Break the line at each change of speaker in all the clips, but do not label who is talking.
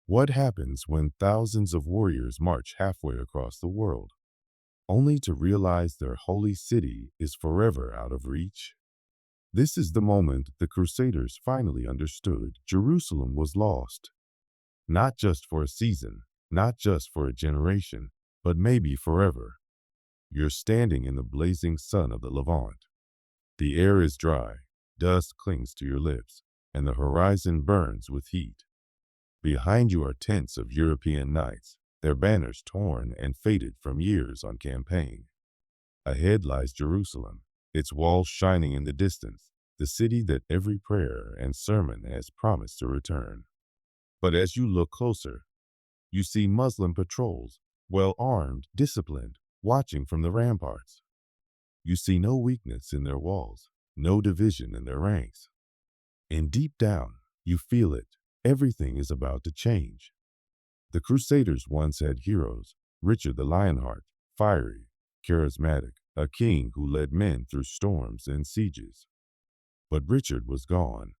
What happens when thousands of warriors march halfway across the world, only to realize their holy city is forever out of reach? This is the moment the Crusaders finally understood Jerusalem was lost, not just for a season, not just for a generation, but maybe forever. You're standing in the blazing sun of the Levant. The air is dry, dust clings to your lips, and the horizon burns with heat. Behind you are tents of European knights, their banners torn and faded from years on campaign. Ahead lies Jerusalem, its walls shining in the distance, the city that every prayer and sermon has promised to return. But as you look closer, you see Muslim patrols, well armed, disciplined, watching from the ramparts. You see no weakness in their walls, no division in their ranks. And deep down, you feel it. Everything is about to change. The Crusaders once had heroes, Richard the Lionheart, fiery, charismatic, a king who led men through storms and sieges. But Richard was gone.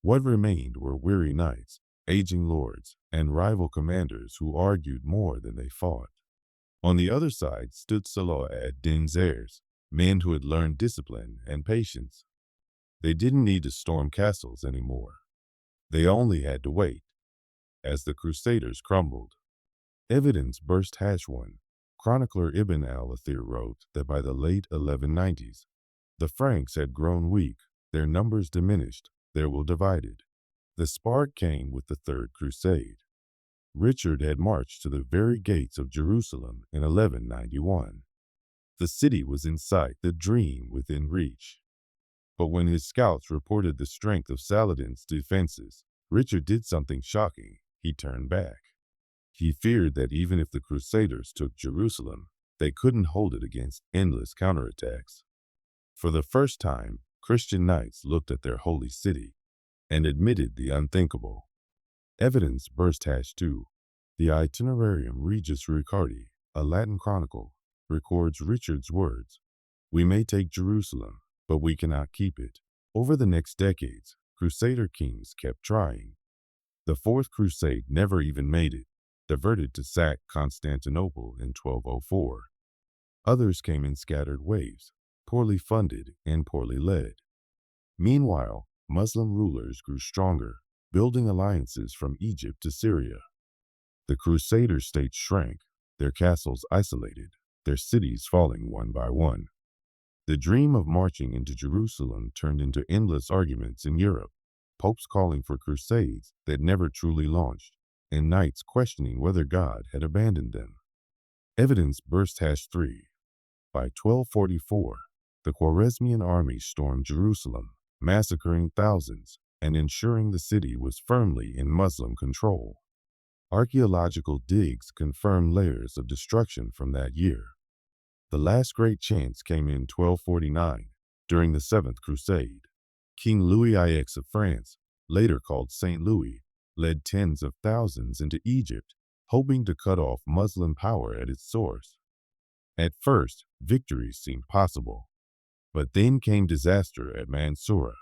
What remained were weary knights, aging lords, and rival commanders who argued more than they fought. On the other side stood Salah ad-Din's heirs, men who had learned discipline and patience. They didn't need to storm castles anymore. They only had to wait. As the Crusaders crumbled, evidence burst hatch one. Chronicler Ibn al-Athir wrote that by the late 1190s, the Franks had grown weak, their numbers diminished, their will divided. The spark came with the Third Crusade. Richard had marched to the very gates of Jerusalem in 1191. The city was in sight, the dream within reach. But when his scouts reported the strength of Saladin's defenses, Richard did something shocking. He turned back. He feared that even if the Crusaders took Jerusalem, they couldn't hold it against endless counterattacks. For the first time, Christian knights looked at their holy city and admitted the unthinkable. Evidence burst hatch two. The Itinerarium Regis Ricardi, a Latin chronicle, records Richard's words, "We may take Jerusalem, but we cannot keep it." Over the next decades, Crusader kings kept trying. The Fourth Crusade never even made it, diverted to sack Constantinople in 1204. Others came in scattered waves, poorly funded and poorly led. Meanwhile, Muslim rulers grew stronger, building alliances from Egypt to Syria. The Crusader states shrank, their castles isolated, their cities falling one by one. The dream of marching into Jerusalem turned into endless arguments in Europe, popes calling for crusades that never truly launched, and knights questioning whether God had abandoned them. Evidence burst hatch three. By 1244, the Khwarezmian army stormed Jerusalem, massacring thousands and ensuring the city was firmly in Muslim control. Archaeological digs confirm layers of destruction from that year. The last great chance came in 1249, during the Seventh Crusade. King Louis IX of France, later called Saint Louis, led tens of thousands into Egypt, hoping to cut off Muslim power at its source. At first, victory seemed possible, but then came disaster at Mansoura.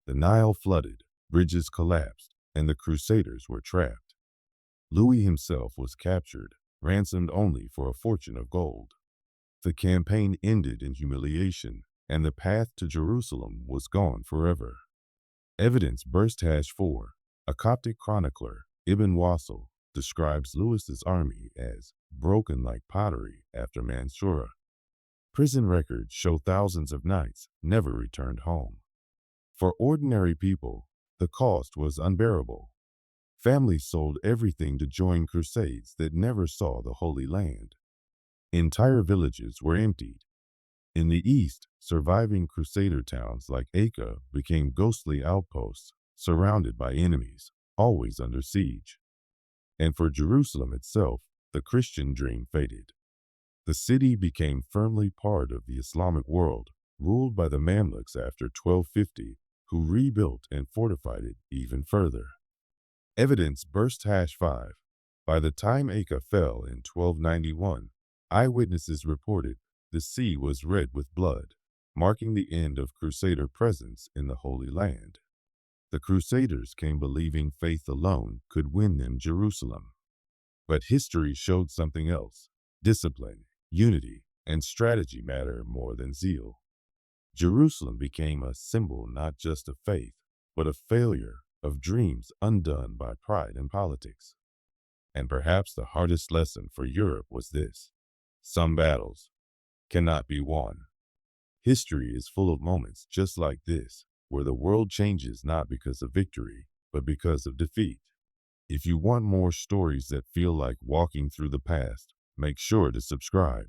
The Nile flooded, bridges collapsed, and the Crusaders were trapped. Louis himself was captured, ransomed only for a fortune of gold. The campaign ended in humiliation, and the path to Jerusalem was gone forever. Evidence burst hatch four. A Coptic chronicler, Ibn Wasil, describes Louis's army as broken like pottery after Mansoura. Prison records show thousands of knights never returned home. For ordinary people, the cost was unbearable. Families sold everything to join crusades that never saw the Holy Land. Entire villages were emptied. In the east, surviving Crusader towns like Acre became ghostly outposts, surrounded by enemies, always under siege. And for Jerusalem itself, the Christian dream faded. The city became firmly part of the Islamic world, ruled by the Mamluks after 1250, who rebuilt and fortified it even further. Evidence burst hatch five. By the time Acre fell in 1291, eyewitnesses reported the sea was red with blood, marking the end of Crusader presence in the Holy Land. The Crusaders came believing faith alone could win them Jerusalem. But history showed something else. Discipline, unity, and strategy matter more than zeal. Jerusalem became a symbol not just of faith, but of failure, of dreams undone by pride and politics. And perhaps the hardest lesson for Europe was this: some battles cannot be won. History is full of moments just like this, where the world changes not because of victory, but because of defeat. If you want more stories that feel like walking through the past, make sure to subscribe.